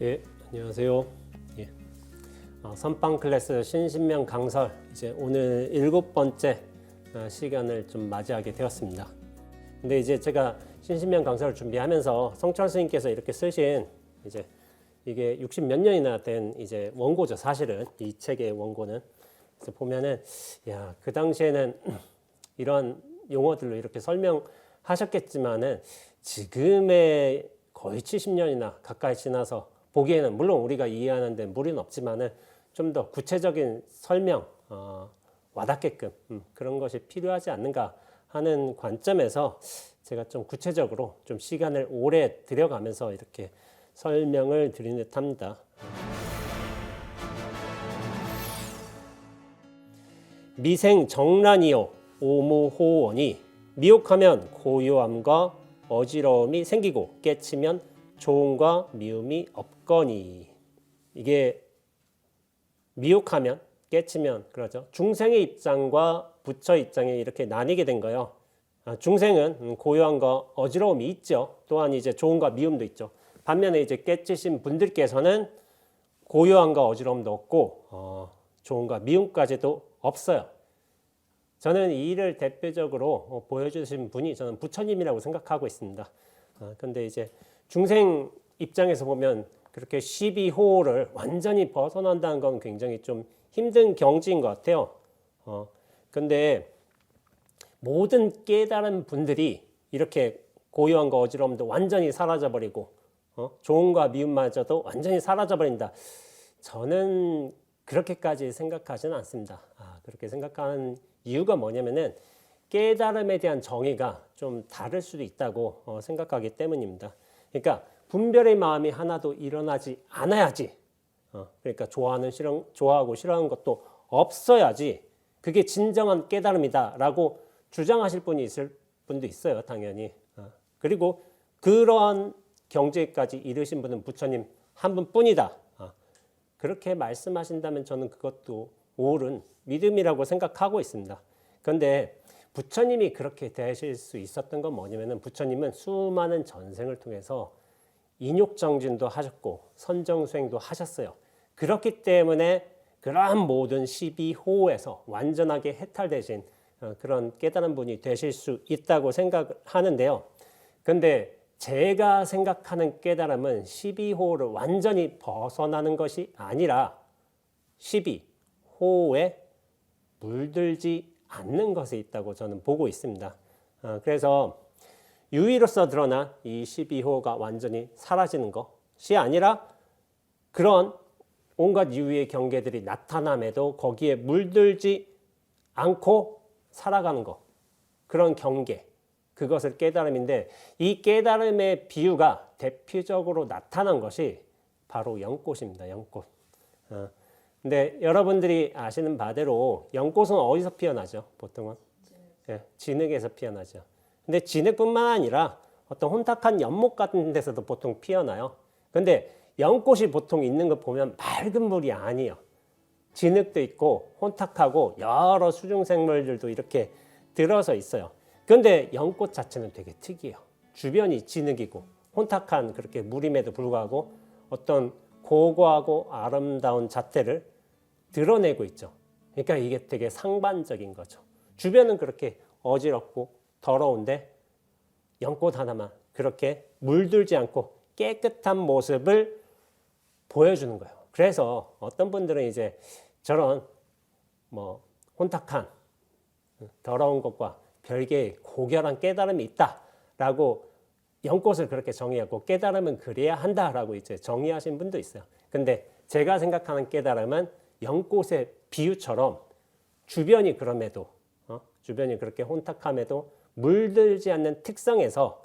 예, 안녕하세요. 예, 선빵 클래스 신신명 강설 이제 오늘 7번째 시간을 좀 맞이하게 되었습니다. 근데 이제 제가 신신명 강설을 준비하면서 성철 스님께서 이렇게 쓰신 이제 이게 60 몇 년이나 된 이제 원고죠. 사실은 이 책의 원고는 그래서 보면은 야, 그 당시에는 이런 용어들로 이렇게 설명하셨겠지만은 지금의 거의 70년이나 가까이 지나서 보기에는 물론 우리가 이해하는 데 무리는 없지만은 좀 더 구체적인 설명 와닿게끔 그런 것이 필요하지 않는가 하는 관점에서 제가 좀 구체적으로 좀 시간을 오래 들여가면서 이렇게 설명을 드린 듯합니다. 미생 정란이요 오무호원이 미혹하면 고요함과 어지러움이 생기고 깨치면 조음과 미움이 없거니. 이게 미혹하면 깨치면 그러죠. 중생의 입장과 부처 입장에 이렇게 나뉘게 된 거예요. 중생은 고요함과 어지러움이 있죠. 또한 이제 조음과 미움도 있죠. 반면에 이제 깨치신 분들께서는 고요함과 어지러움도 없고 조음과 미움까지도 없어요. 저는 이 일을 대표적으로 보여주신 분이 저는 부처님이라고 생각하고 있습니다. 근데 이제 중생 입장에서 보면 그렇게 12호를 완전히 벗어난다는 건 굉장히 좀 힘든 경지인 것 같아요. 근데 모든 깨달은 분들이 이렇게 고요함과 어지러움도 완전히 사라져버리고 조음과 미움마저도 완전히 사라져버린다. 저는 그렇게까지 생각하지는 않습니다. 그렇게 생각하는 이유가 뭐냐면은 깨달음에 대한 정의가 좀 다를 수도 있다고 생각하기 때문입니다. 그러니까 분별의 마음이 하나도 일어나지 않아야지. 그러니까 좋아하고 싫어하는 것도 없어야지. 그게 진정한 깨달음이다라고 주장하실 분이 있을 분도 있어요, 당연히. 그리고 그러한 경지까지 이르신 분은 부처님 한 분뿐이다. 그렇게 말씀하신다면 저는 그것도 옳은 믿음이라고 생각하고 있습니다. 그런데 부처님이 그렇게 되실 수 있었던 건 뭐냐면은 부처님은 수많은 전생을 통해서 인욕정진도 하셨고 선정수행도 하셨어요. 그렇기 때문에 그러한 모든 12호에서 완전하게 해탈되신 그런 깨달은 분이 되실 수 있다고 생각하는데요. 근데 제가 생각하는 깨달음은 12호를 완전히 벗어나는 것이 아니라 12호에 물들지 않는 것에 있다고 저는 보고 있습니다. 그래서 유의로서 드러난 이 12호가 완전히 사라지는 것이 아니라 그런 온갖 유의의 경계들이 나타남에도 거기에 물들지 않고 살아가는 것, 그런 경계, 그것을 깨달음인데 이 깨달음의 비유가 대표적으로 나타난 것이 바로 연꽃입니다. 연꽃. 근데 여러분들이 아시는 바대로 연꽃은 어디서 피어나죠? 보통은 진흙에서 피어나죠. 근데 진흙뿐만 아니라 어떤 혼탁한 연못 같은 데서도 보통 피어나요. 근데 연꽃이 보통 있는 거 보면 맑은 물이 아니에요. 진흙도 있고 혼탁하고 여러 수중생물들도 이렇게 들어서 있어요. 근데 연꽃 자체는 되게 특이해요. 주변이 진흙이고 혼탁한 그렇게 물임에도 불구하고 어떤 고고하고 아름다운 잣대를 드러내고 있죠. 그러니까 이게 되게 상반적인 거죠. 주변은 그렇게 어지럽고 더러운데 연꽃 하나만 그렇게 물들지 않고 깨끗한 모습을 보여주는 거예요. 그래서 어떤 분들은 이제 저런 혼탁한 더러운 것과 별개의 고결한 깨달음이 있다라고 연꽃을 그렇게 정의하고 깨달음은 그래야 한다라고 이제 정의하신 분도 있어요. 근데 제가 생각하는 깨달음은 연꽃의 비유처럼 주변이 그럼에도 주변이 그렇게 혼탁함에도 물들지 않는 특성에서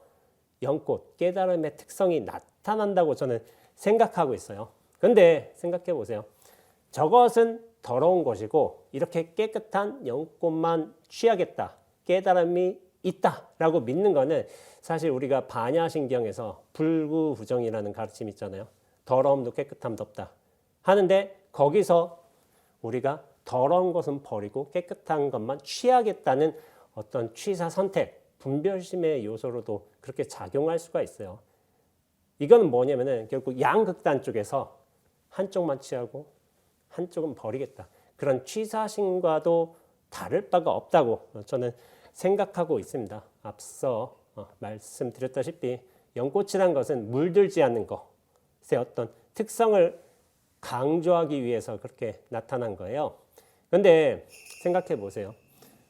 연꽃 깨달음의 특성이 나타난다고 저는 생각하고 있어요. 근데 생각해 보세요. 저것은 더러운 것이고 이렇게 깨끗한 연꽃만 취하겠다. 깨달음이 있다라고 믿는 거는 사실 우리가 반야신경에서 불구부정이라는 가르침이 있잖아요. 더러움도 깨끗함도 없다 하는데 거기서 우리가 더러운 것은 버리고 깨끗한 것만 취하겠다는 어떤 취사 선택, 분별심의 요소로도 그렇게 작용할 수가 있어요. 이건 뭐냐면은 결국 양극단 쪽에서 한쪽만 취하고 한쪽은 버리겠다. 그런 취사심과도 다를 바가 없다고 저는 생각하고 있습니다. 앞서 말씀드렸다시피 연꽃이란 것은 물들지 않는 것의 어떤 특성을 강조하기 위해서 그렇게 나타난 거예요. 그런데 생각해 보세요.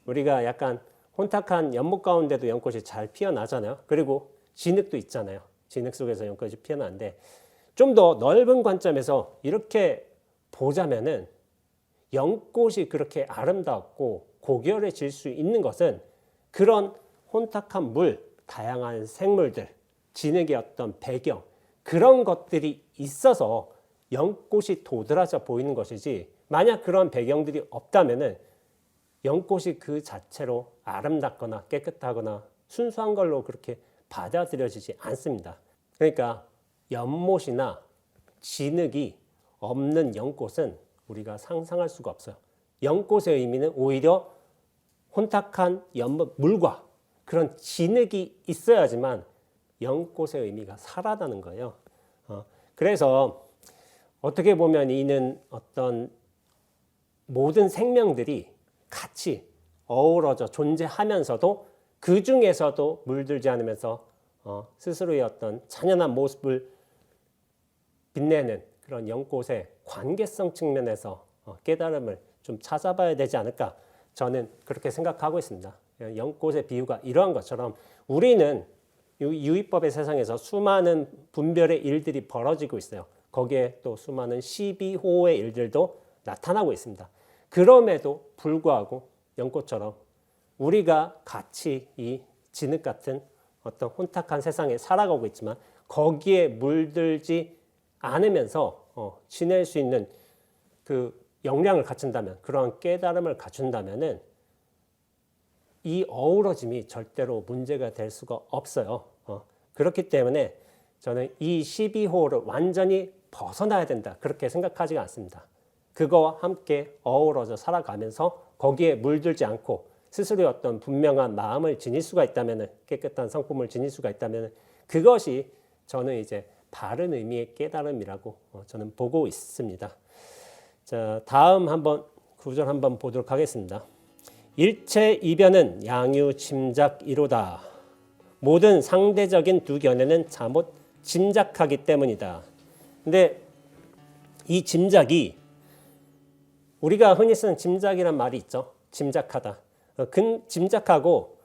우리가 약간 혼탁한 연못 가운데도 연꽃이 잘 피어나잖아요. 그리고 진흙도 있잖아요. 진흙 속에서 연꽃이 피어나는데 좀 더 넓은 관점에서 이렇게 보자면은 연꽃이 그렇게 아름답고 고결해질 수 있는 것은 그런 혼탁한 물, 다양한 생물들, 진흙의 어떤 배경 그런 것들이 있어서 연꽃이 도드라져 보이는 것이지 만약 그런 배경들이 없다면은 연꽃이 그 자체로 아름답거나 깨끗하거나 순수한 걸로 그렇게 받아들여지지 않습니다. 그러니까 연못이나 진흙이 없는 연꽃은 우리가 상상할 수가 없어요. 연꽃의 의미는 오히려 혼탁한 연못 물과 그런 진흙이 있어야지만 연꽃의 의미가 살아나는 거예요. 그래서 어떻게 보면 이는 어떤 모든 생명들이 같이 어우러져 존재하면서도 그 중에서도 물들지 않으면서 스스로의 어떤 찬연한 모습을 빛내는 그런 연꽃의 관계성 측면에서 깨달음을 좀 찾아봐야 되지 않을까 저는 그렇게 생각하고 있습니다. 연꽃의 비유가 이러한 것처럼 우리는 유의법의 세상에서 수많은 분별의 일들이 벌어지고 있어요. 거기에 또 수많은 12호의 일들도 나타나고 있습니다. 그럼에도 불구하고 연꽃처럼 우리가 같이 이 진흙 같은 어떤 혼탁한 세상에 살아가고 있지만 거기에 물들지 않으면서 지낼 수 있는 그 역량을 갖춘다면 그러한 깨달음을 갖춘다면은 이 어우러짐이 절대로 문제가 될 수가 없어요. 그렇기 때문에 저는 이 12호를 완전히 벗어나야 된다 그렇게 생각하지 않습니다. 그거와 함께 어우러져 살아가면서 거기에 물들지 않고 스스로의 어떤 분명한 마음을 지닐 수가 있다면 깨끗한 성품을 지닐 수가 있다면 그것이 저는 이제 바른 의미의 깨달음이라고 저는 보고 있습니다. 자, 다음 한번 구절 한번 보도록 하겠습니다. 일체 이변은 양유 짐작이로다. 모든 상대적인 두견에는 잘못 짐작하기 때문이다. 근데 이 짐작이 우리가 흔히 쓰는 짐작이란 말이 있죠. 짐작하다. 짐작하고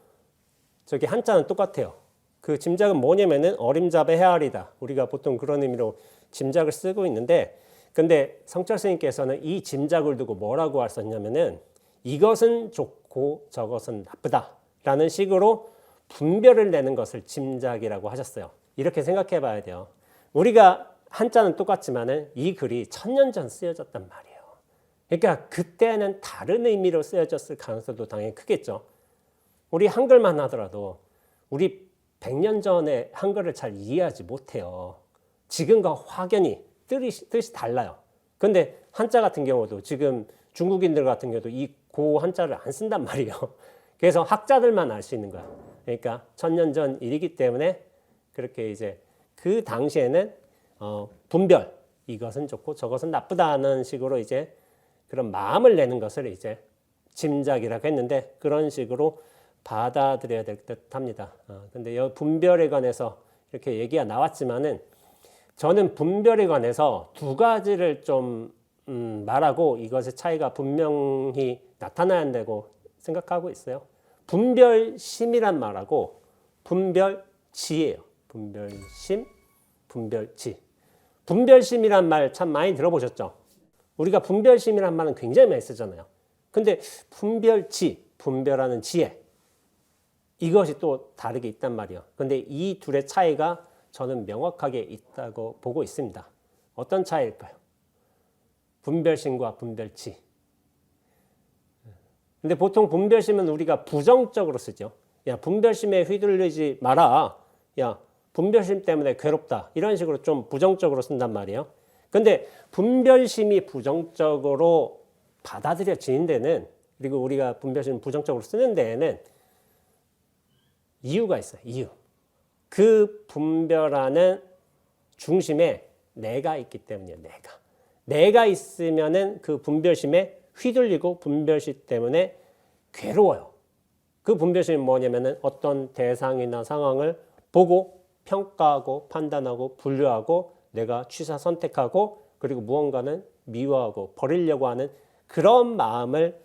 저기 한자는 똑같아요. 그 짐작은 뭐냐면은 어림잡아 헤아리다. 우리가 보통 그런 의미로 짐작을 쓰고 있는데 근데 성철 스님께서는 이 짐작을 두고 뭐라고 하셨냐면은 이것은 좋고 저것은 나쁘다라는 식으로 분별을 내는 것을 짐작이라고 하셨어요. 이렇게 생각해 봐야 돼요. 우리가 한자는 똑같지만은 이 글이 1000년 전 쓰여졌단 말이에요. 그러니까 그때는 다른 의미로 쓰여졌을 가능성도 당연히 크겠죠. 우리 한글만 하더라도 우리 100년 전에 한글을 잘 이해하지 못해요. 지금과 확연히 뜻이 달라요. 그런데 한자 같은 경우도 지금 중국인들 같은 경우도 이 고 한자를 안 쓴단 말이에요. 그래서 학자들만 알 수 있는 거야. 그러니까 1000년 전 일이기 때문에 그렇게 이제 그 당시에는 분별 이것은 좋고 저것은 나쁘다는 식으로 이제 그런 마음을 내는 것을 이제 짐작이라고 했는데 그런 식으로 받아들여야 될 듯합니다. 근데 이 분별에 관해서 이렇게 얘기가 나왔지만은 저는 분별에 관해서 두 가지를 좀 말하고 이것의 차이가 분명히 나타나야 한다고 생각하고 있어요. 분별심이란 말하고 분별지예요. 분별심, 분별지. 분별심이란 말 참 많이 들어보셨죠? 우리가 분별심이란 말은 굉장히 많이 쓰잖아요. 근데 분별지, 분별하는 지혜 이것이 또 다르게 있단 말이에요. 근데 이 둘의 차이가 저는 명확하게 있다고 보고 있습니다. 어떤 차이일까요? 분별심과 분별지. 근데 보통 분별심은 우리가 부정적으로 쓰죠. 야, 분별심에 휘둘리지 마라. 야, 분별심 때문에 괴롭다. 이런 식으로 좀 부정적으로 쓴단 말이에요. 근데 분별심이 부정적으로 받아들여지는 데는 그리고 우리가 분별심을 부정적으로 쓰는 데에는 이유가 있어요. 이유. 그 분별하는 중심에 내가 있기 때문이에요. 내가 있으면은 그 분별심에 휘둘리고 분별심 때문에 괴로워요. 그 분별심이 뭐냐면은 어떤 대상이나 상황을 보고 평가하고 판단하고 분류하고 내가 취사 선택하고 그리고 무언가는 미워하고 버리려고 하는 그런 마음을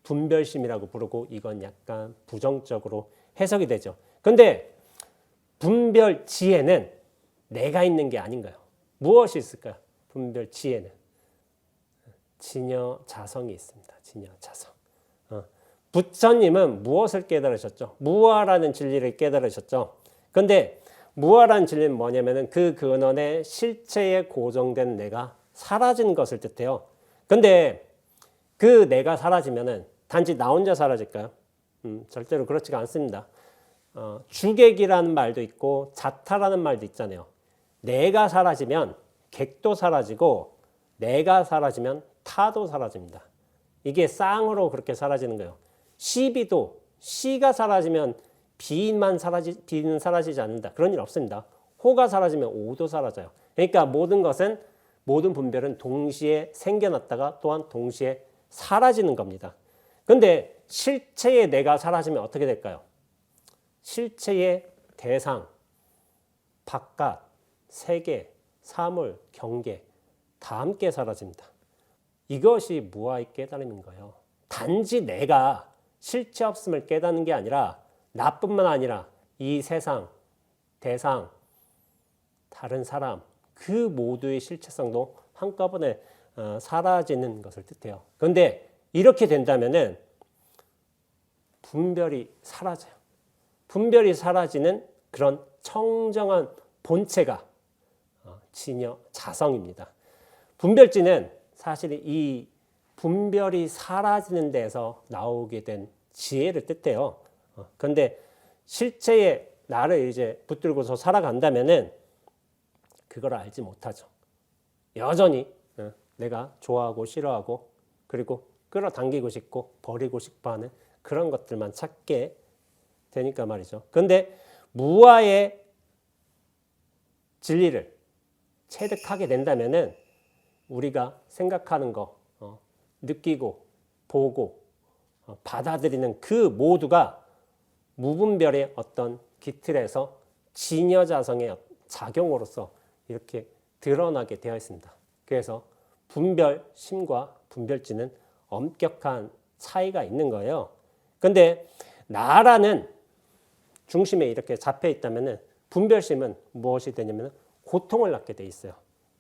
분별심이라고 부르고 이건 약간 부정적으로 해석이 되죠. 근데 분별지에는 내가 있는 게 아닌 거예요. 무엇이 있을까요? 분별지에는 진여자성이 있습니다. 진여자성. 부처님은 무엇을 깨달으셨죠? 무아라는 진리를 깨달으셨죠. 근데 무아라는 진리는 뭐냐면은 그 근원의 실체에 고정된 내가 사라진 것을 뜻해요. 근데 그 내가 사라지면은 단지 나 혼자 사라질까요? 절대로 그렇지가 않습니다. 주객이라는 말도 있고 자타라는 말도 있잖아요. 내가 사라지면 객도 사라지고 내가 사라지면 타도 사라집니다. 이게 쌍으로 그렇게 사라지는 거예요. 시비도 시가 사라지면 비는 사라지지 않는다. 그런 일 없습니다. 호가 사라지면 오도 사라져요. 그러니까 모든 분별은 동시에 생겨났다가 또한 동시에 사라지는 겁니다. 근데 실체의 내가 사라지면 어떻게 될까요? 실체의 대상, 바깥, 세계, 사물, 경계 다 함께 사라집니다. 이것이 무아의 깨달음인 거예요. 단지 내가 실체 없음을 깨닫는 게 아니라 나뿐만 아니라 이 세상, 대상, 다른 사람 그 모두의 실체성도 한꺼번에 사라지는 것을 뜻해요. 그런데 이렇게 된다면은 분별이 사라져요. 분별이 사라지는 그런 청정한 본체가 진여 자성입니다. 분별지는 사실 이 분별이 사라지는 데서 나오게 된 지혜를 뜻해요. 그런데 실체에 나를 이제 붙들고서 살아간다면은 그걸 알지 못하죠. 여전히 내가 좋아하고 싫어하고 그리고 끌어당기고 싶고 버리고 싶어하는 그런 것들만 찾게 되니까 말이죠. 그런데 무아의 진리를 체득하게 된다면은 우리가 생각하는 거, 느끼고 보고 받아들이는 그 모두가 무분별의 어떤 기틀에서 진여자성의 작용으로서 이렇게 드러나게 되어 있습니다. 그래서 분별심과 분별지는 엄격한 차이가 있는 거예요. 근데 나라는 중심에 이렇게 잡혀 있다면은 분별심은 무엇이 되냐면 고통을 낳게 돼 있어요.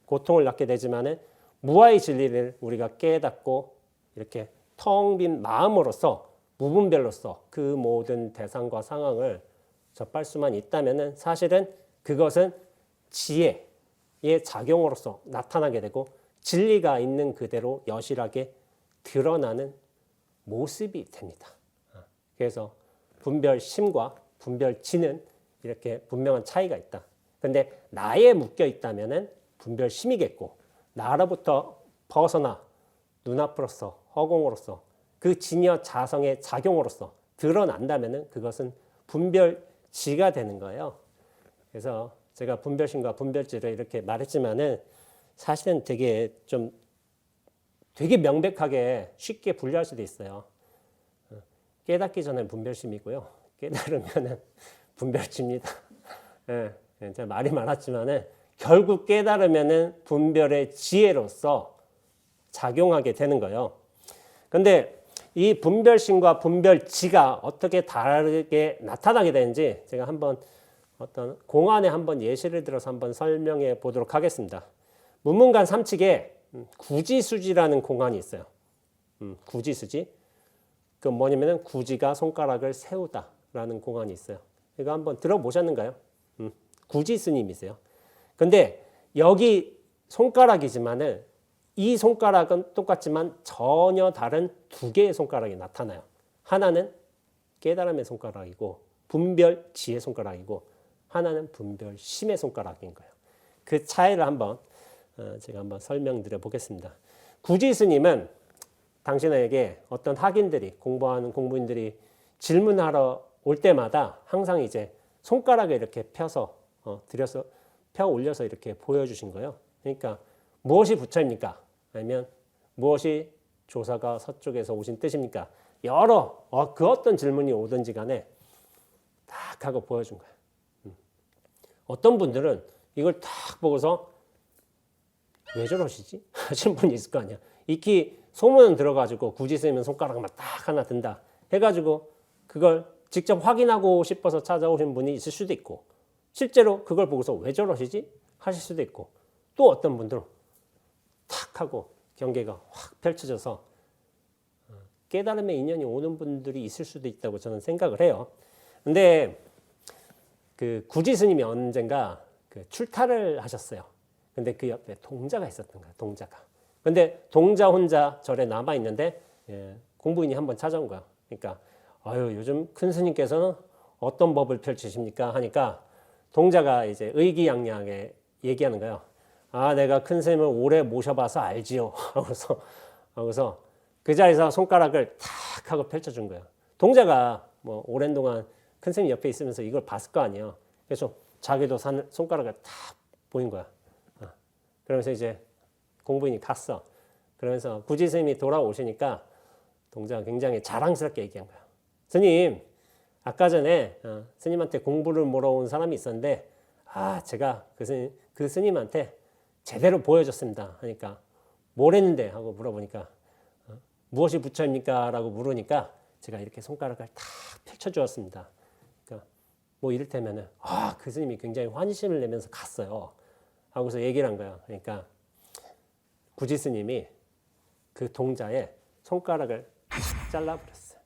고통을 낳게 되지만은 무아의 진리를 우리가 깨닫고 이렇게 텅 빈 마음으로서 무분별로서 그 모든 대상과 상황을 접할 수만 있다면은 사실은 그것은 지혜의 작용으로서 나타나게 되고 진리가 있는 그대로 여실하게 드러나는 모습이 됩니다. 그래서 분별심과 분별지는 이렇게 분명한 차이가 있다. 그런데 나에 묶여 있다면은 분별심이겠고 나로부터 벗어나 눈앞으로서 허공으로서 그 진여 자성의 작용으로서 드러난다면은 그것은 분별지가 되는 거예요. 그래서 제가 분별심과 분별지를 이렇게 말했지만은 사실은 되게 명백하게 쉽게 분류할 수도 있어요. 깨닫기 전에 분별심이고요. 깨달으면은 분별지입니다. 예, 제가 말이 많았지만은 결국 깨달으면은 분별의 지혜로서 작용하게 되는 거예요. 근데 이 분별심과 분별지가 어떻게 다르게 나타나게 되는지 제가 한번 어떤 공안에 한번 예시를 들어서 한번 설명해 보도록 하겠습니다. 문문관 삼칙에 구지수지라는 공안이 있어요. 구지수지. 그 뭐냐면은 구지가 손가락을 세우다라는 공안이 있어요. 이거 한번 들어보셨는가요? 구지 스님이세요. 근데 여기 손가락이지만은 이 손가락은 똑같지만 전혀 다른 두 개의 손가락이 나타나요. 하나는 깨달음의 손가락이고 분별지의 손가락이고 하나는 분별심의 손가락인 거예요. 그 차이를 제가 한번 설명드려 보겠습니다. 구지 스님은 당신에게 어떤 학인들이 공부하는 공부인들이 질문하러 올 때마다 항상 이제 손가락을 이렇게 펴서 들여서 펴 올려서 이렇게 보여주신 거예요. 그러니까 무엇이 부처입니까? 아니면 무엇이 조사가 서쪽에서 오신 뜻입니까? 여러 그 어떤 질문이 오든지 간에 딱 하고 보여준 거예요. 어떤 분들은 이걸 딱 보고서 왜 저러시지? 하신 분이 있을 거 아니야. 익히 소문은 들어가지고 굳이 쓰면 손가락만 딱 하나 든다 해가지고 그걸 직접 확인하고 싶어서 찾아오신 분이 있을 수도 있고 실제로 그걸 보고서 왜 저러시지? 하실 수도 있고 또 어떤 분들은 탁 하고 경계가 확 펼쳐져서 깨달음의 인연이 오는 분들이 있을 수도 있다고 저는 생각을 해요. 근데 그 구지 스님이 언젠가 그 출타를 하셨어요. 근데 그 옆에 동자가 있었던 거야. 동자가. 근데 동자 혼자 절에 남아 있는데 공부인이 한번 찾아온 거야. 그러니까 아유 요즘 큰 스님께서는 어떤 법을 펼치십니까? 하니까 동자가 이제 의기양양하게 얘기하는 거예요. 아 내가 큰 스님을 오래 모셔봐서 알지요. 하고서 그 자리에서 손가락을 탁 하고 펼쳐준 거예요. 동자가 뭐 오랜 동안 큰 스님 옆에 있으면서 이걸 봤을 거 아니에요. 그래서 자기도 손가락을 탁 보인 거야. 그러면서 이제 공부인이 갔어. 그러면서 구지 스님이 돌아오시니까 동자가 굉장히 자랑스럽게 얘기한 거야. 스님, 아까 전에 스님한테 공부를 물어온 사람이 있었는데 제가 그 스님한테 제대로 보여줬습니다. 하니까 뭘 했는데? 하고 물어보니까 무엇이 부처입니까? 라고 물으니까 제가 이렇게 손가락을 탁 펼쳐주었습니다. 그러니까 뭐 이를테면은 그 스님이 굉장히 환심을 내면서 갔어요. 하고서 얘기를 한 거예요. 그러니까 구지 스님이 그 동자의 손가락을 잘라버렸어요.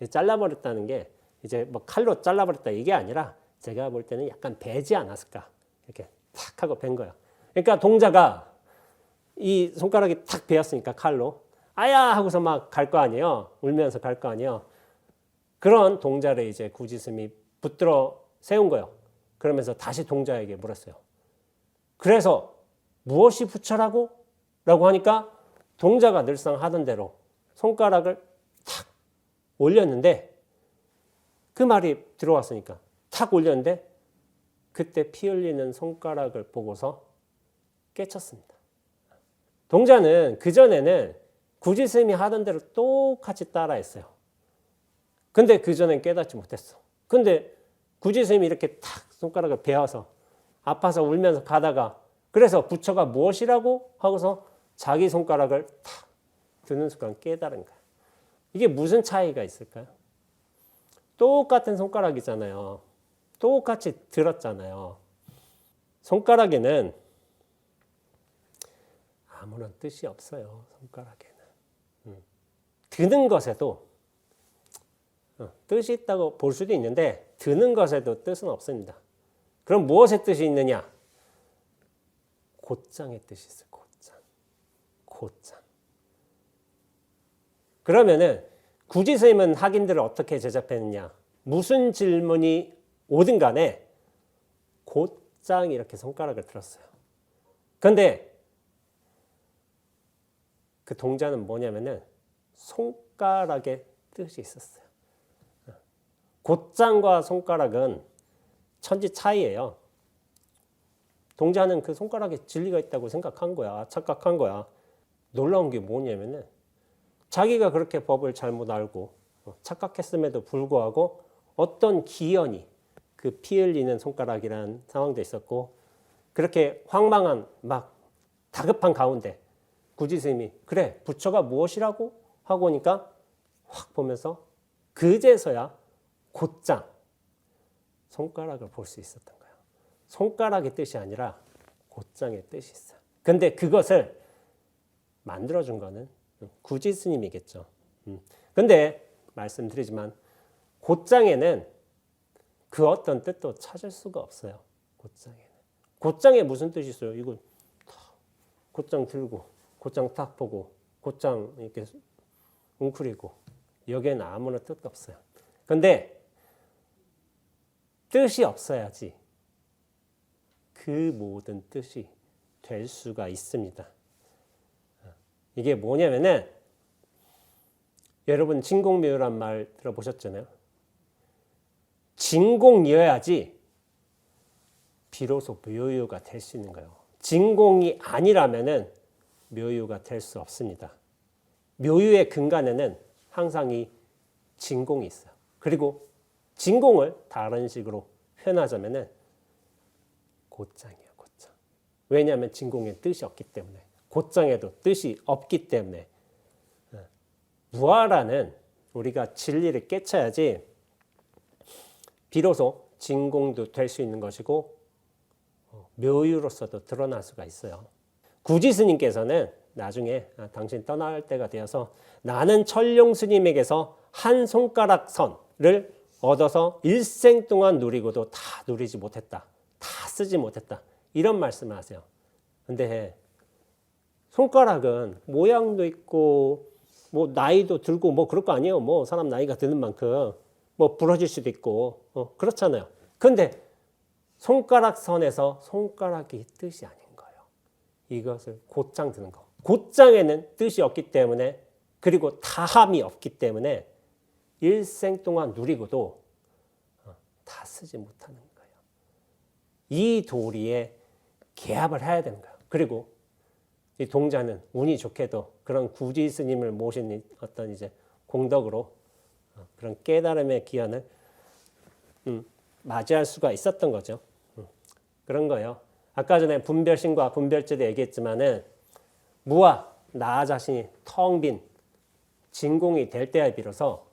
잘라버렸다는 게 이제 뭐 칼로 잘라버렸다 이게 아니라 제가 볼 때는 약간 베지 않았을까 이렇게 탁 하고 벤 거예요. 그러니까 동자가 이 손가락이 탁 베었으니까 칼로 아야 하고서 막 갈 거 아니에요. 울면서 갈 거 아니에요. 그런 동자를 이제 구지 스님이 붙들어 세운 거예요. 그러면서 다시 동자에게 물었어요. 그래서 무엇이 부처라고? 라고 하니까 동자가 늘상 하던 대로 손가락을 탁 올렸는데 그 말이 들어왔으니까 탁 올렸는데 그때 피 흘리는 손가락을 보고서 깨쳤습니다. 동자는 그전에는 구지 스님이 하던 대로 똑같이 따라했어요. 근데 그전엔 깨닫지 못했어. 근데 구지 스님이 이렇게 탁 손가락을 베어서 아파서 울면서 가다가 그래서 부처가 무엇이라고 하고서 자기 손가락을 탁 드는 순간 깨달은 거야. 이게 무슨 차이가 있을까요? 똑같은 손가락이잖아요. 똑같이 들었잖아요. 손가락에는 아무런 뜻이 없어요. 손가락에는. 드는 것에도 뜻이 있다고 볼 수도 있는데 드는 것에도 뜻은 없습니다. 그럼 무엇의 뜻이 있느냐? 곧장의 뜻이 있어요. 곧장. 그러면은 구지 스님은 학인들을 어떻게 제잡했느냐? 무슨 질문이 오든 간에 곧장 이렇게 손가락을 들었어요. 그런데 그 동자는 뭐냐면은 손가락에 뜻이 있었어요. 곧장과 손가락은 천지 차이예요. 동자는 그 손가락에 진리가 있다고 생각한 거야. 착각한 거야. 놀라운 게 뭐냐면은 자기가 그렇게 법을 잘못 알고 착각했음에도 불구하고 어떤 기연이 그 피 흘리는 손가락이라는 상황도 있었고 그렇게 황망한 막 다급한 가운데 구지 스님이 그래 부처가 무엇이라고 하고 오니까 확 보면서 그제서야 곧장 손가락을 볼 수 있었던 거예요. 손가락의 뜻이 아니라 곧장의 뜻이 있어요. 근데 그것을 만들어준 거는 구지 스님이겠죠. 근데 말씀드리지만 곧장에는 그 어떤 뜻도 찾을 수가 없어요. 곧장에는. 곧장에 무슨 뜻이 있어요? 이걸 곧장 들고 곧장 딱 보고 곧장 이렇게 웅크리고 여기에는 아무런 뜻도 없어요. 근데 뜻이 없어야지 그 모든 뜻이 될 수가 있습니다. 이게 뭐냐면은 여러분 진공묘유란 말 들어보셨잖아요. 진공이어야지 비로소 묘유가 될 수 있는 거예요. 진공이 아니라면은 묘유가 될 수 없습니다. 묘유의 근간에는 항상 이 진공이 있어요. 그리고 진공을 다른 식으로 표현하자면은 곧장이에요, 곧장. 왜냐하면 진공에 뜻이 없기 때문에, 곧장에도 뜻이 없기 때문에. 무아라는 우리가 진리를 깨쳐야지 비로소 진공도 될 수 있는 것이고 묘유로서도 드러날 수가 있어요. 구지 스님께서는 나중에 당신 떠날 때가 되어서 나는 철룡 스님에게서 한 손가락 선을 얻어서 일생 동안 누리고도 다 누리지 못했다. 다 쓰지 못했다. 이런 말씀을 하세요. 근데 손가락은 모양도 있고 뭐 나이도 들고 뭐 그럴 거 아니에요. 뭐 사람 나이가 드는 만큼 뭐 부러질 수도 있고 그렇잖아요. 근데 손가락 선에서 손가락이 뜻이 아닌 거예요. 이것을 곧장 드는 거. 곧장에는 뜻이 없기 때문에 그리고 다함이 없기 때문에 일생 동안 누리고도 다 쓰지 못하는 거예요. 이 도리에 개합을 해야 되는 거예요. 그리고 이 동자는 운이 좋게도 그런 구지 스님을 모신 어떤 이제 공덕으로 그런 깨달음의 기한을 맞이할 수가 있었던 거죠. 그런 거예요. 아까 전에 분별심과 분별죄도 얘기했지만은 무아, 나 자신이 텅 빈 진공이 될 때에 비로소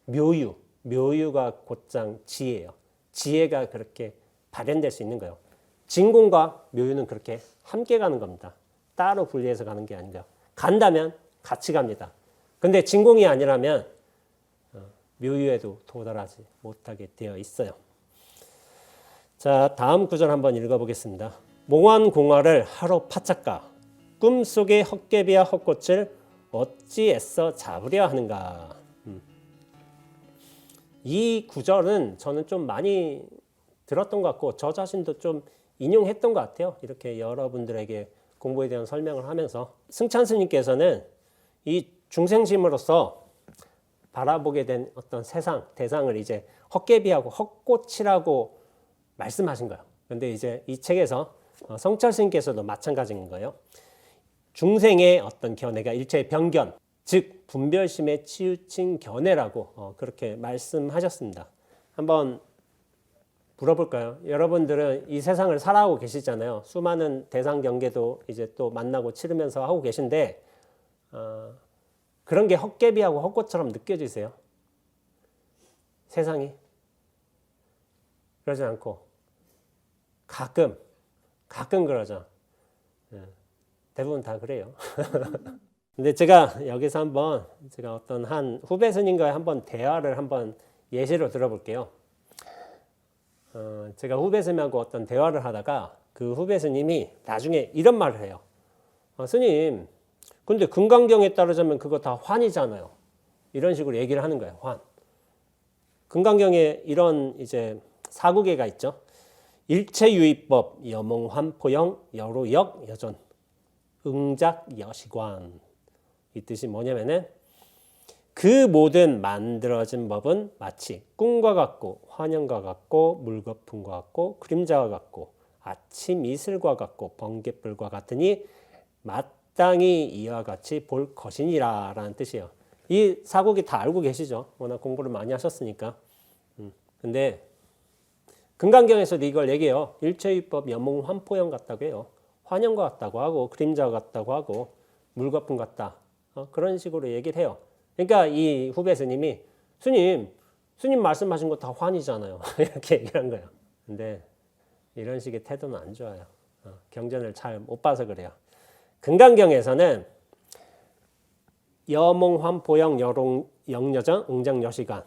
묘유가 곧장 지혜예요. 지혜가 그렇게 발현될 수 있는 거예요. 진공과 묘유는 그렇게 함께 가는 겁니다. 따로 분리해서 가는 게 아니고요. 간다면 같이 갑니다. 근데 진공이 아니라면 묘유에도 도달하지 못하게 되어 있어요. 자, 다음 구절 한번 읽어보겠습니다. 몽환공화를 하루 파착가 꿈속의 헛개비와 헛꽃을 어찌 애써 잡으려 하는가. 이 구절은 저는 좀 많이 들었던 것 같고 저 자신도 좀 인용했던 것 같아요. 이렇게 여러분들에게 공부에 대한 설명을 하면서 승찬 스님께서는 이 중생심으로서 바라보게 된 어떤 세상, 대상을 이제 헛개비하고 헛꽃이라고 말씀하신 거예요. 근데 이제 이 책에서 성철 스님께서도 마찬가지인 거예요. 중생의 어떤 견해가 일체의 병견, 즉 분별심에 치우친 견해라고 그렇게 말씀하셨습니다. 한번 물어볼까요? 여러분들은 이 세상을 살아오고 계시잖아요. 수많은 대상 경계도 이제 또 만나고 치르면서 하고 계신데 그런 게 헛개비하고 헛꽃처럼 느껴지세요? 세상이? 그러지 않고 가끔 그러죠. 대부분 다 그래요. 근데 제가 여기서 한번 제가 어떤 한 후배 스님과의 한번 대화를 한번 예시로 들어볼게요. 제가 후배 스님하고 어떤 대화를 하다가 그 후배 스님이 나중에 이런 말을 해요. 스님, 근데 금강경에 따르자면 그거 다 환이잖아요. 이런 식으로 얘기를 하는 거예요. 환. 금강경에 이런 이제 사구계가 있죠. 일체유의법, 여몽환포영, 여로역, 여전, 응작, 여시관. 이 뜻이 뭐냐면은 그 모든 만들어진 법은 마치 꿈과 같고 환영과 같고 물거품과 같고 그림자와 같고 아침 이슬과 같고 번갯불과 같으니 마땅히 이와 같이 볼 것이니라 라는 뜻이에요. 이 사국이 다 알고 계시죠. 워낙 공부를 많이 하셨으니까. 근데 금강경에서도 이걸 얘기해요. 일체유법 여몽환포영 같다고 해요. 환영과 같다고 하고 그림자와 같다고 하고 물거품 같다. 그런 식으로 얘기를 해요. 그러니까 이 후배 스님이 스님 말씀하신 거 다 환이잖아요. 이렇게 얘기한 거예요. 근데 이런 식의 태도는 안 좋아요. 경전을 잘 못 봐서 그래요. 금강경에서는 여몽환포영 영여정 응장여시관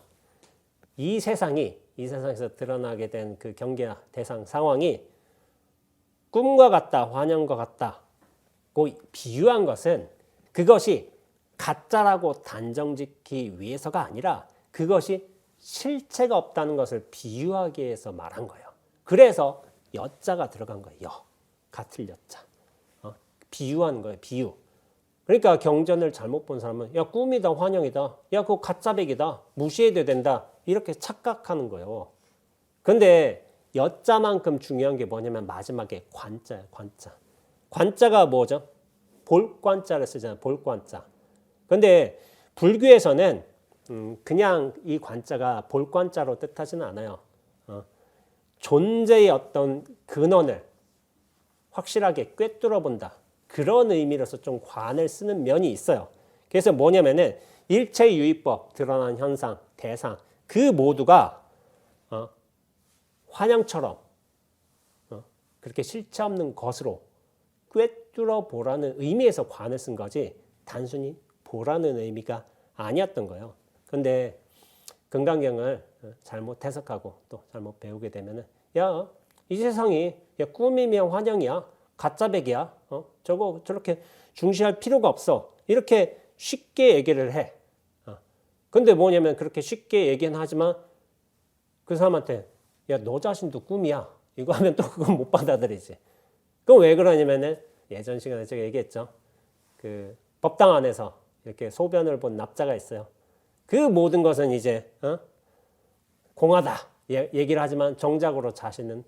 이 세상에서 드러나게 된 그 경계나 대상 상황이 꿈과 같다, 환영과 같다고 비유한 것은 그것이 가짜라고 단정짓기 위해서가 아니라 그것이 실체가 없다는 것을 비유하기 위해서 말한 거예요. 그래서 여자가 들어간 거예요. 같을 여자. 비유하는 거예요. 비유. 그러니까 경전을 잘못 본 사람은 야 꿈이다 환영이다. 야 그거 가짜백이다. 무시해도 된다. 이렇게 착각하는 거예요. 근데 여자만큼 중요한 게 뭐냐면 마지막에 관자예요. 관자. 관자가 뭐죠? 볼관자를 쓰잖아요. 볼관자. 근데 불교에서는 그냥 이 관자가 볼관자로 뜻하지는 않아요. 존재의 어떤 근원을 확실하게 꿰뚫어 본다. 그런 의미로서 좀 관을 쓰는 면이 있어요. 그래서 뭐냐면은 일체유의법, 드러난 현상, 대상 그 모두가 환영처럼 그렇게 실체 없는 것으로 꿰뚫어 보라는 의미에서 관을 쓴 거지 단순히 보라는 의미가 아니었던 거예요. 근데 금강경을 잘못 해석하고 또 잘못 배우게 되면은 야, 이 세상이 야, 꿈이면 환영이야, 가짜백이야, 저거 저렇게 중시할 필요가 없어. 이렇게 쉽게 얘기를 해. 근데 뭐냐면 그렇게 쉽게 얘기는 하지만 그 사람한테 야, 너 자신도 꿈이야. 이거 하면 또 그건 못 받아들이지. 그럼 왜 그러냐면은 예전 시간에 제가 얘기했죠. 그 법당 안에서 이렇게 소변을 본 납자가 있어요. 그 모든 것은 이제 공하다 얘기를 하지만 정작으로 자신은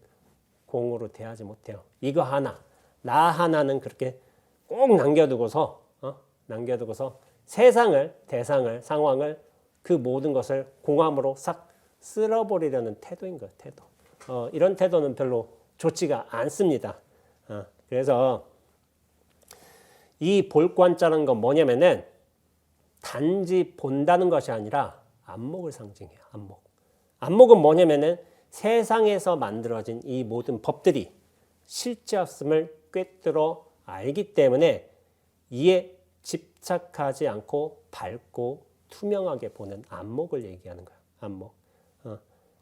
공으로 대하지 못해요. 이거 하나, 나 하나는 그렇게 꼭 남겨두고서 세상을, 대상을, 상황을 그 모든 것을 공함으로 싹 쓸어버리려는 태도인 거예요. 태도. 이런 태도는 별로 좋지가 않습니다. 그래서 이 볼관자라는 건 뭐냐면은 단지 본다는 것이 아니라 안목을 상징해요. 안목. 안목은 뭐냐면은 세상에서 만들어진 이 모든 법들이 실제 없음을 꿰뚫어 알기 때문에 이에 집착하지 않고 밝고 투명하게 보는 안목을 얘기하는 거예요. 안목.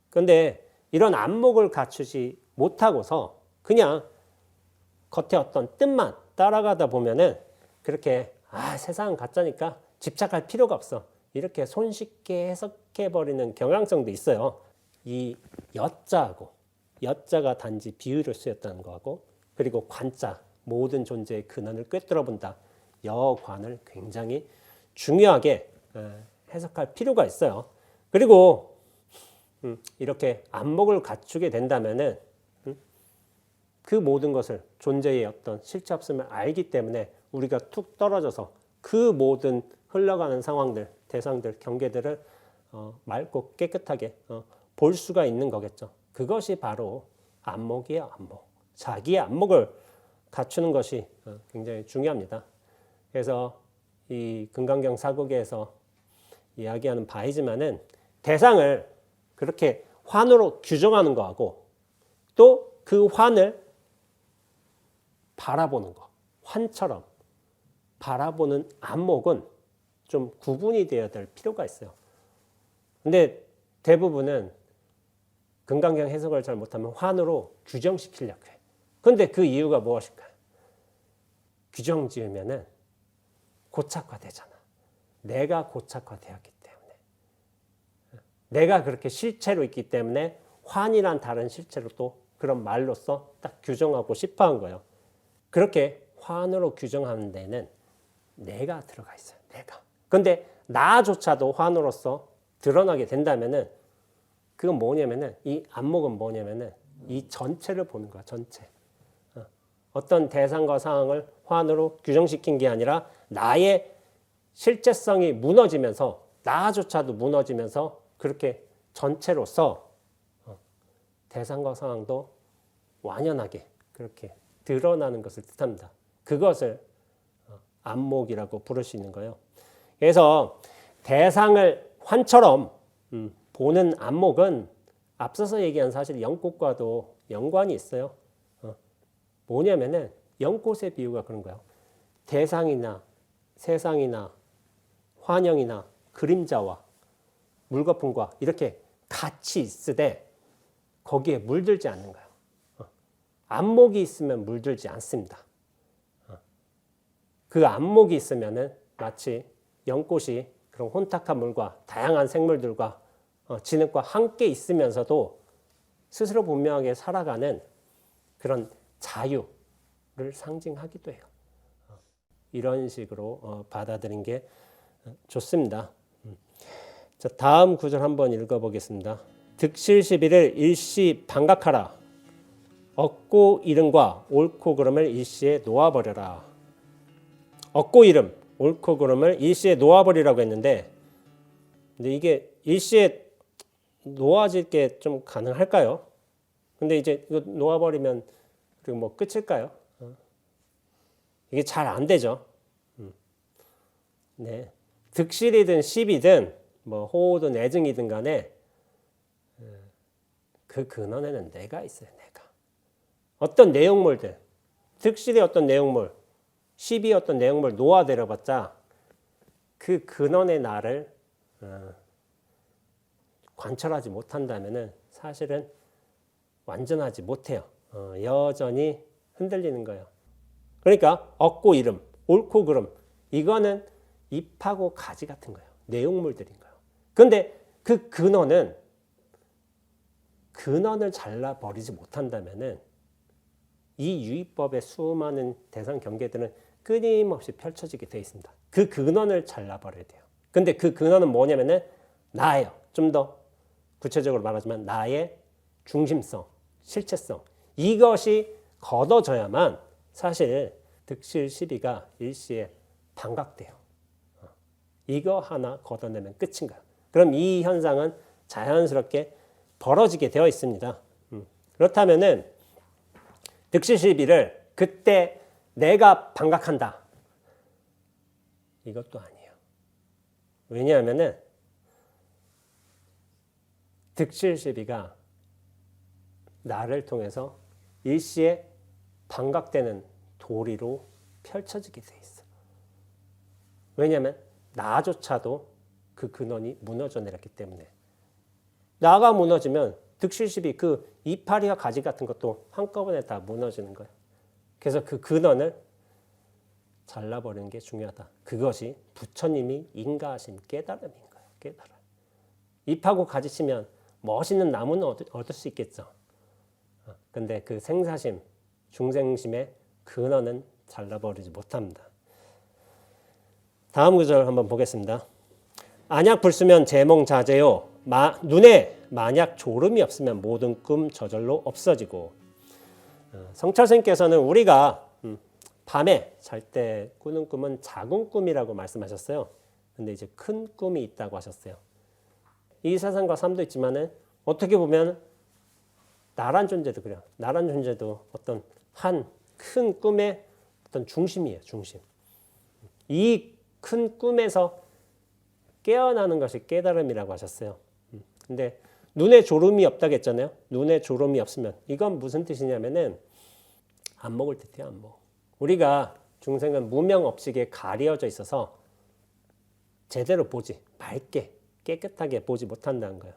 그런데 이런 안목을 갖추지 못하고서 그냥 겉에 어떤 뜻만 따라가다 보면은 그렇게 세상은 가짜니까 집착할 필요가 없어. 이렇게 손쉽게 해석해버리는 경향성도 있어요. 이 여자가 단지 비유를 쓰였다는 거하고 그리고 관자, 모든 존재의 근원을 꿰뚫어 본다. 여관을 굉장히 중요하게 해석할 필요가 있어요. 그리고 이렇게 안목을 갖추게 된다면은 그 모든 것을 존재의 어떤 실체 없음을 알기 때문에 우리가 툭 떨어져서 그 모든 흘러가는 상황들, 대상들, 경계들을 맑고 깨끗하게 볼 수가 있는 거겠죠. 그것이 바로 안목이에요. 안목. 자기의 안목을 갖추는 것이 굉장히 중요합니다. 그래서 이 금강경 사국에서 이야기하는 바이지만은 대상을 그렇게 환으로 규정하는 거하고 또 그 환을 바라보는 거, 환처럼 바라보는 안목은 좀 구분이 되어야 될 필요가 있어요. 근데 대부분은 금강경 해석을 잘 못하면 환으로 규정시키려고 해. 근데 그 이유가 무엇일까요? 규정 지으면은 고착화되잖아. 내가 고착화되었기 때문에. 내가 그렇게 실체로 있기 때문에 환이란 다른 실체로 또 그런 말로써 딱 규정하고 싶어 한 거예요. 그렇게 환으로 규정하는 데는 내가 들어가 있어요. 내가. 근데 나조차도 환으로서 드러나게 된다면은 그건 뭐냐면은 이 안목은 뭐냐면은 이 전체를 보는 거야. 전체. 어떤 대상과 상황을 환으로 규정시킨 게 아니라 나의 실제성이 무너지면서 나조차도 무너지면서 그렇게 전체로서 대상과 상황도 완연하게 그렇게 드러나는 것을 뜻합니다. 그것을 안목이라고 부를 수 있는 거예요. 그래서 대상을 환처럼 보는 안목은 앞서서 얘기한 사실 연꽃과도 연관이 있어요. 뭐냐면은 연꽃의 비유가 그런 거예요. 대상이나 세상이나 환영이나 그림자와 물거품과 이렇게 같이 있으되 거기에 물들지 않는 거예요. 안목이 있으면 물들지 않습니다. 그 안목이 있으면은 마치 연꽃이 그런 혼탁한 물과 다양한 생물들과 진흙과 함께 있으면서도 스스로 분명하게 살아가는 그런 자유를 상징하기도 해요. 이런 식으로 받아들인 게 좋습니다. 자, 다음 구절 한번 읽어보겠습니다. 득실 시비를 일시 반각하라. 얻고 이름과 옳고 그름을 일시에 놓아버려라. 얻고 이름, 옳고 그름을 일시에 놓아버리라고 했는데, 근데 이게 일시에 놓아질 게 좀 가능할까요? 근데 이제 이거 놓아버리면 그리고 뭐 끝일까요? 이게 잘 안 되죠. 네, 득실이든 시비든 뭐 호든 애증이든 간에 그 근원에는 내가 있어요. 내가 어떤 내용물들, 득실의 어떤 내용물, 시비의 어떤 내용물 놓아내려봤자 그 근원의 나를 관철하지 못한다면은 사실은 완전하지 못해요. 여전히 흔들리는 거예요. 그러니까 얻고 이름, 옳고 그름, 이거는 잎하고 가지 같은 거예요. 내용물들인 거예요. 그런데 그 근원을 잘라버리지 못한다면은 이 유의법의 수많은 대상 경계들은 끊임없이 펼쳐지게 되어 있습니다. 그 근원을 잘라버려야 돼요. 근데 그 근원은 뭐냐면은 나예요. 좀 더 구체적으로 말하자면 나의 중심성, 실체성, 이것이 걷어져야만 사실 득실 시비가 일시에 반각돼요. 이거 하나 걷어내면 끝인 거예요. 그럼 이 현상은 자연스럽게 벌어지게 되어 있습니다. 그렇다면은 득실 시비를 그때 내가 반각한다. 이것도 아니에요. 왜냐하면은 득실 시비가 나를 통해서 일시에 반각되는 도리로 펼쳐지게 돼 있어. 왜냐하면 나조차도 그 근원이 무너져 내렸기 때문에. 나가 무너지면 득실시비 그 이파리와 가지 같은 것도 한꺼번에 다 무너지는 거예요. 그래서 그 근원을 잘라버리는 게 중요하다. 그것이 부처님이 인가하신 깨달음인 거예요. 깨달음. 잎하고 가지 치면 멋있는 나무는 얻을 수 있겠죠. 근데 그 생사심, 중생심의 근원은 잘라버리지 못합니다. 다음 구절 한번 보겠습니다. 안약 불수면 제몽자제요. 눈에 만약 졸음이 없으면 모든 꿈 저절로 없어지고. 성철 스님께서는 우리가 밤에 잘 때 꾸는 꿈은 작은 꿈이라고 말씀하셨어요. 근데 이제 큰 꿈이 있다고 하셨어요. 이 세상과 삶도 있지만은 어떻게 보면 나란 존재도 그래요. 나란 존재도 어떤 한 큰 꿈의 어떤 중심이에요. 중심. 이 큰 꿈에서 깨어나는 것이 깨달음이라고 하셨어요. 근데 눈에 졸음이 없다고 했잖아요. 눈에 졸음이 없으면 이건 무슨 뜻이냐면은 안목을 뜻해요. 안목. 우리가 중생은 무명업식에 가려져 있어서 제대로 보지, 맑게 깨끗하게 보지 못한다는 거예요.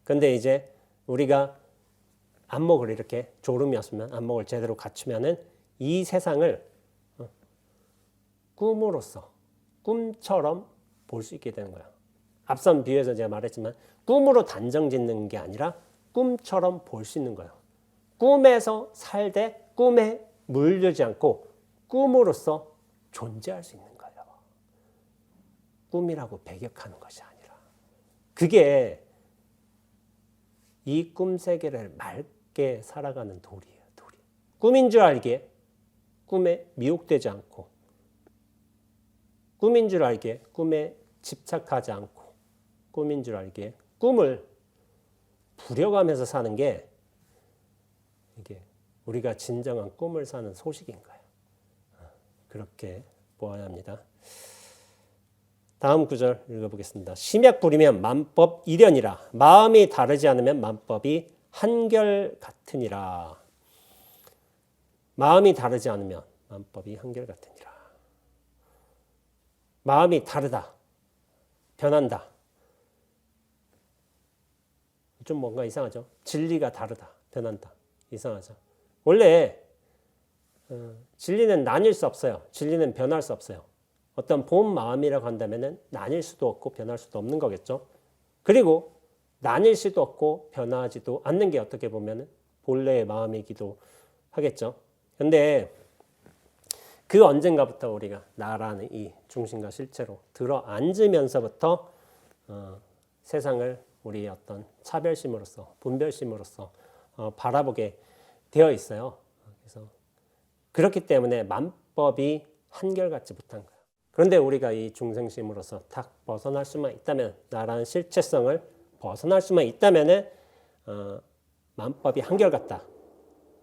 근데 이제 우리가 안목을 이렇게 졸음이 없으면 안목을 제대로 갖추면은 이 세상을 꿈으로써 꿈처럼 볼 수 있게 되는 거예요. 앞선 비유에서 제가 말했지만 꿈으로 단정 짓는 게 아니라 꿈처럼 볼 수 있는 거예요. 꿈에서 살되 꿈에 물들지 않고 꿈으로써 존재할 수 있는 거예요. 꿈이라고 배격하는 것이 아니라. 그게 이 꿈 세계를 맑게 살아가는 도리예요. 도리. 꿈인 줄 알기에 꿈에 미혹되지 않고 꿈인 줄 알기에 꿈에 집착하지 않고 꿈인 줄 알기에 꿈을 부려가면서 사는 게 이게 우리가 진정한 꿈을 사는 소식인 거예요. 그렇게 보아야 합니다. 다음 구절 읽어보겠습니다. 심약 부리면 만법 일련이라 마음이 다르지 않으면 만법이 한결 같으니라. 마음이 다르지 않으면 만법이 한결 같으니라. 마음이 다르다. 변한다. 좀 뭔가 이상하죠. 진리가 다르다. 변한다. 이상하죠. 원래 진리는 나뉠 수 없어요. 진리는 변할 수 없어요. 어떤 본 마음이라고 한다면 나뉠 수도 없고 변할 수도 없는 거겠죠. 그리고 나뉠 수도 없고 변하지도 않는 게 어떻게 보면 본래의 마음이기도 하겠죠. 그런데 그 언젠가부터 우리가 나라는 이 중심과 실체로 들어 앉으면서부터 세상을 우리 어떤 차별심으로서 분별심으로서 바라보게 되어 있어요. 그래서 그렇기 때문에 만법이 한결같지 못한 거예요. 그런데 우리가 이 중생심으로서 딱 벗어날 수만 있다면, 나라는 실체성을 벗어날 수만 있다면은 만법이 한결같다.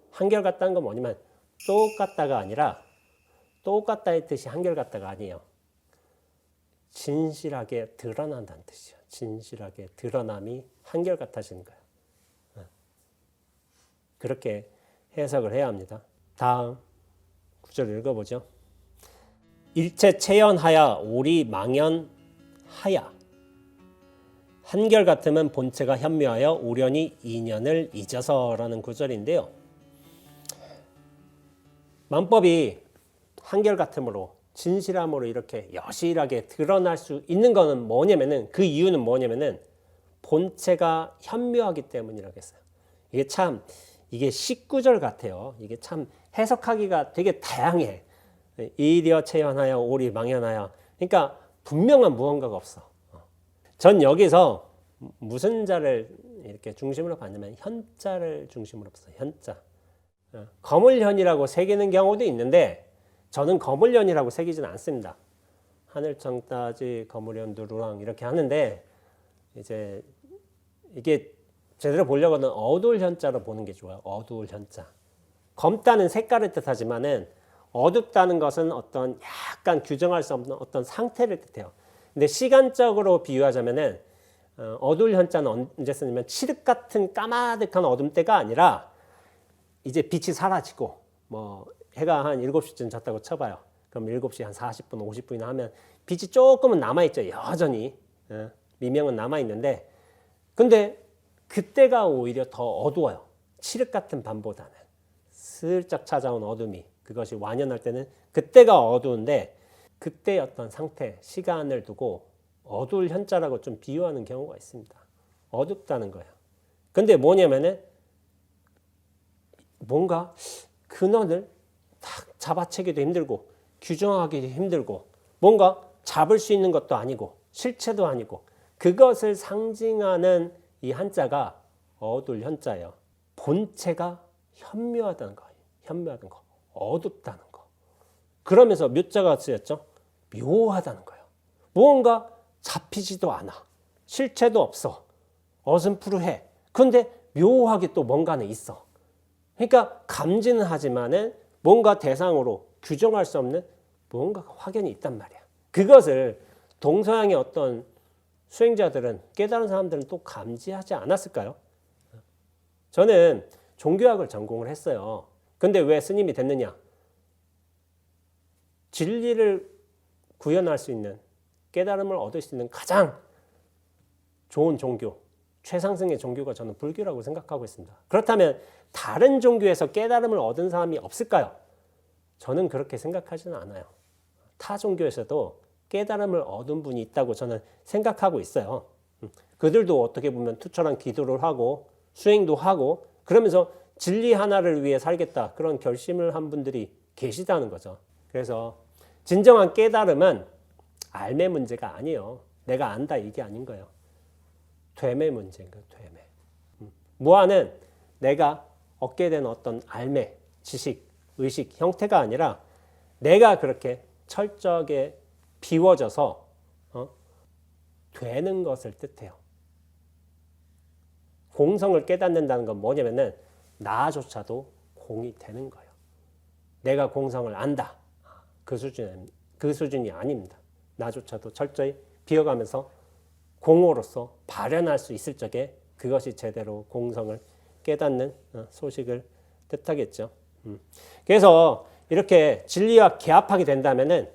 한결같다는 건 뭐냐면 똑같다가 아니라 똑같다의 뜻이 한결같다가 아니에요. 진실하게 드러난다는 뜻이에요. 진실하게 드러남이 한결같아지는 거예요. 그렇게 해석을 해야 합니다. 다음 구절 읽어보죠. 일체 체연하야 오리 망연하야 한결같음은 본체가 현묘하여 오련히 인연을 잊어서라는 구절인데요. 만법이 한결같음으로 진실함으로 이렇게 여실하게 드러날 수 있는 거는 뭐냐면은, 그 이유는 뭐냐면은 본체가 현묘하기 때문이라고 했어요. 이게 19절 같아요. 이게 참 해석하기가 되게 다양해. 일여 체연하여 오리 망연하여. 그러니까 분명한 무언가가 없어. 전 여기서 무슨 자를 이렇게 중심으로 봤냐면 현자를 중심으로 봤어요. 현자. 거물현이라고 새기는 경우도 있는데 저는 거물현이라고 새기지는 않습니다. 하늘청따지 거물현 두루랑 이렇게 하는데, 이제 이게 제대로 보려고는 어두울 현자로 보는 게 좋아요. 어두울 현자. 검다는 색깔을 뜻하지만은 어둡다는 것은 어떤 약간 규정할 수 없는 어떤 상태를 뜻해요. 근데 시간적으로 비유하자면은 어두울 현자는 언제 쓰냐면 칠흑 같은 까마득한 어둠 때가 아니라 이제 빛이 사라지고 뭐 해가 한 7시쯤 졌다고 쳐봐요. 그럼 7시 한 40분, 50분이나 하면 빛이 조금은 남아있죠. 여전히 미명은 남아있는데, 근데 그때가 오히려 더 어두워요. 칠흑 같은 밤보다는 슬쩍 찾아온 어둠이, 그것이 완연할 때는 그때가 어두운데, 그때 어떤 상태, 시간을 두고 어두울 현자라고 좀 비유하는 경우가 있습니다. 어둡다는 거예요. 근데 뭐냐면은 뭔가 근원을 딱 잡아채기도 힘들고 규정하기도 힘들고 뭔가 잡을 수 있는 것도 아니고 실체도 아니고, 그것을 상징하는 이 한자가 어두울 현자예요. 본체가 현묘하다는 거예요. 현묘하다는 거, 어둡다는 거. 그러면서 묘자가 쓰였죠. 묘하다는 거예요. 무언가 잡히지도 않아. 실체도 없어. 어슴푸르해. 근데 묘하게 또 뭔가는 있어. 그러니까 감지는 하지만은 뭔가 대상으로 규정할 수 없는 무언가가 확연히 있단 말이야. 그것을 동서양의 어떤 수행자들은, 깨달은 사람들은 또 감지하지 않았을까요? 저는 종교학을 전공을 했어요. 근데 왜 스님이 됐느냐? 진리를 구현할 수 있는, 깨달음을 얻을 수 있는 가장 좋은 종교, 최상승의 종교가 저는 불교라고 생각하고 있습니다. 그렇다면 다른 종교에서 깨달음을 얻은 사람이 없을까요? 저는 그렇게 생각하지는 않아요. 타 종교에서도 깨달음을 얻은 분이 있다고 저는 생각하고 있어요. 그들도 어떻게 보면 투철한 기도를 하고 수행도 하고 그러면서 진리 하나를 위해 살겠다, 그런 결심을 한 분들이 계시다는 거죠. 그래서 진정한 깨달음은 알매 문제가 아니에요. 내가 안다 이게 아닌 거예요. 되매 문제인 거예요. 되매. 무아는 내가 얻게 된 어떤 알매, 지식, 의식, 형태가 아니라 내가 그렇게 철저하게 비워져서 되는 것을 뜻해요. 공성을 깨닫는다는 건 뭐냐면은 나조차도 공이 되는 거예요. 내가 공성을 안다. 그 수준이 아닙니다. 나조차도 철저히 비워가면서 공으로서 발현할 수 있을 적에 그것이 제대로 공성을 깨닫는 소식을 뜻하겠죠. 그래서 이렇게 진리와 개합하게 된다면은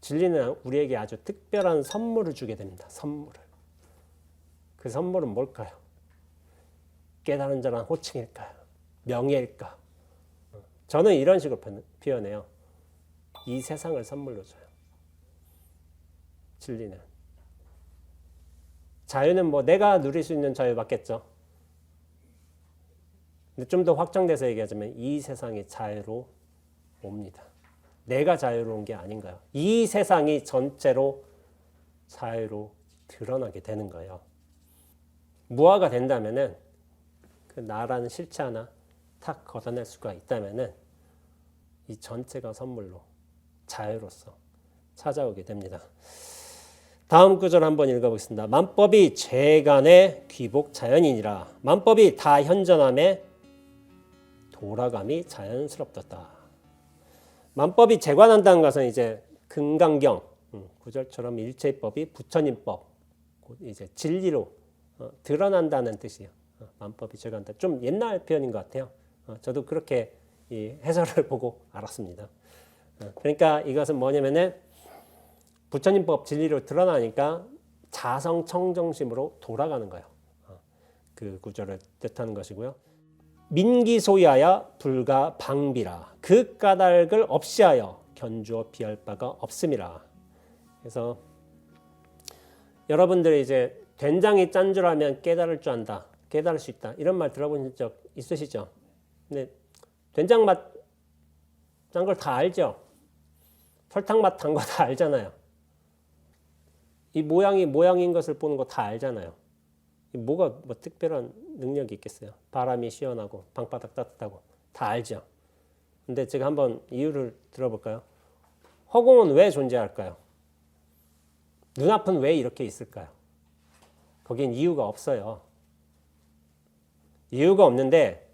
진리는 우리에게 아주 특별한 선물을 주게 됩니다. 선물을. 그 선물은 뭘까요? 깨달은 자란 호칭일까요? 명예일까? 저는 이런 식으로 표현해요. 이 세상을 선물로 줘요. 진리는. 자유는 뭐 내가 누릴 수 있는 자유 맞겠죠. 근데 좀 더 확장돼서 얘기하자면 이 세상이 자유로 옵니다. 내가 자유로운 게 아닌가요? 이 세상이 전체로 자유로 드러나게 되는 거예요. 무화가 된다면은 그 나라는 실체 하나 탁 걷어낼 수가 있다면은 이 전체가 선물로 자유로서 찾아오게 됩니다. 다음 구절 한번 읽어보겠습니다. 만법이 재간의 귀복 자연이니라. 만법이 다 현전함에 돌아감이 자연스럽다. 만법이 재관한다는 것은 이제 금강경 구절처럼 일체법이 부처님법 이제 진리로 드러난다는 뜻이에요. 만법이 재관한다. 좀 옛날 표현인 것 같아요. 저도 그렇게 이 해설을 보고 알았습니다. 그러니까 이것은 뭐냐면은 부처님법 진리로 드러나니까 자성청정심으로 돌아가는 거예요. 그 구절을 뜻하는 것이고요. 민기소야야 불가 방비라. 그 까닭을 없이하여 견주어 비할 바가 없음이라. 그래서 여러분들이 이제 된장이 짠 줄 알면 깨달을 줄 안다. 깨달을 수 있다. 이런 말 들어본 적 있으시죠? 근데 된장 맛 짠 걸 다 알죠? 설탕 맛 단 거 다 알잖아요. 이 모양이 모양인 것을 보는 거 다 알잖아요. 뭐가 뭐 특별한 능력이 있겠어요? 바람이 시원하고 방바닥 따뜻하고 다 알죠. 근데 제가 한번 이유를 들어볼까요? 허공은 왜 존재할까요? 눈앞은 왜 이렇게 있을까요? 거긴 이유가 없어요. 이유가 없는데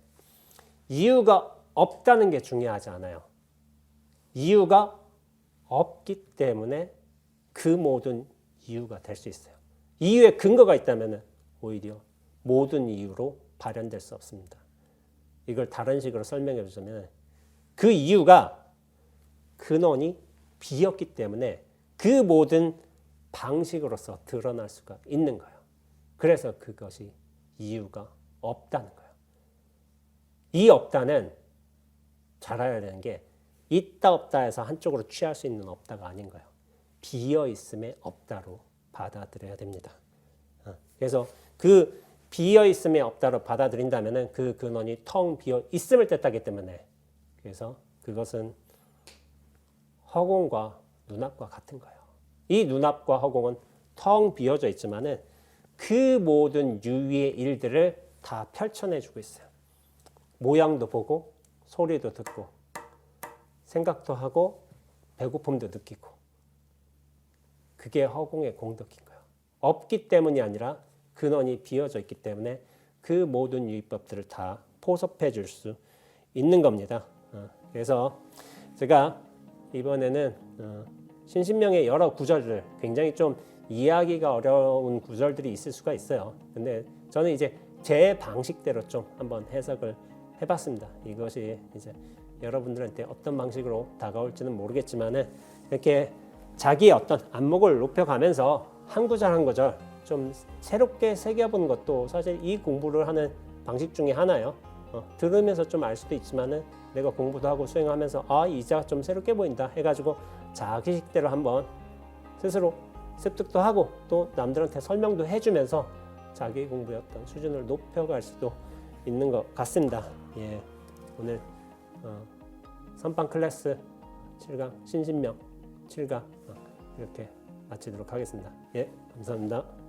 이유가 없다는 게 중요하지 않아요. 이유가 없기 때문에 그 모든 이유가 될 수 있어요. 이유에 근거가 있다면 오히려 모든 이유로 발현될 수 없습니다. 이걸 다른 식으로 설명해 주자면 그 이유가 근원이 비었기 때문에 그 모든 방식으로서 드러날 수가 있는 거예요. 그래서 그것이 이유가 없다는 거예요. 이 없다는 잘 알아야 되는 게 있다 없다 해서 한쪽으로 취할 수 있는 없다가 아닌 거예요. 비어 있음의 없다로 받아들여야 됩니다. 그래서 그 비어 있음의 없다로 받아들인다면은 그 근원이 텅 비어 있음을 뜻하기 때문에 그래서 그것은 허공과 눈앞과 같은 거예요. 이 눈앞과 허공은 텅 비어져 있지만은 그 모든 유의의 일들을 다 펼쳐내주고 있어요. 모양도 보고 소리도 듣고 생각도 하고 배고픔도 느끼고 그게 허공의 공덕인 거예요. 없기 때문이 아니라 근원이 비어져 있기 때문에 그 모든 유의법들을 다 포섭해 줄 수 있는 겁니다. 그래서 제가 이번에는 신신명의 여러 구절들 굉장히 좀 이해하기가 어려운 구절들이 있을 수가 있어요. 근데 저는 이제 제 방식대로 좀 한번 해석을 해봤습니다. 이것이 이제 여러분들한테 어떤 방식으로 다가올지는 모르겠지만은 이렇게 자기의 어떤 안목을 높여가면서 한 구절 한 구절 좀 새롭게 새겨보는 것도 사실 이 공부를 하는 방식 중에 하나예요. 들으면서 좀 알 수도 있지만은 내가 공부도 하고 수행하면서 이 자가 좀 새롭게 보인다 해가지고 자기식대로 한번 스스로 습득도 하고 또 남들한테 설명도 해주면서 자기 공부의 어떤 수준을 높여갈 수도 있는 것 같습니다. 예, 오늘 선방 클래스 7강 신신명 7강 이렇게 마치도록 하겠습니다. 예, 감사합니다.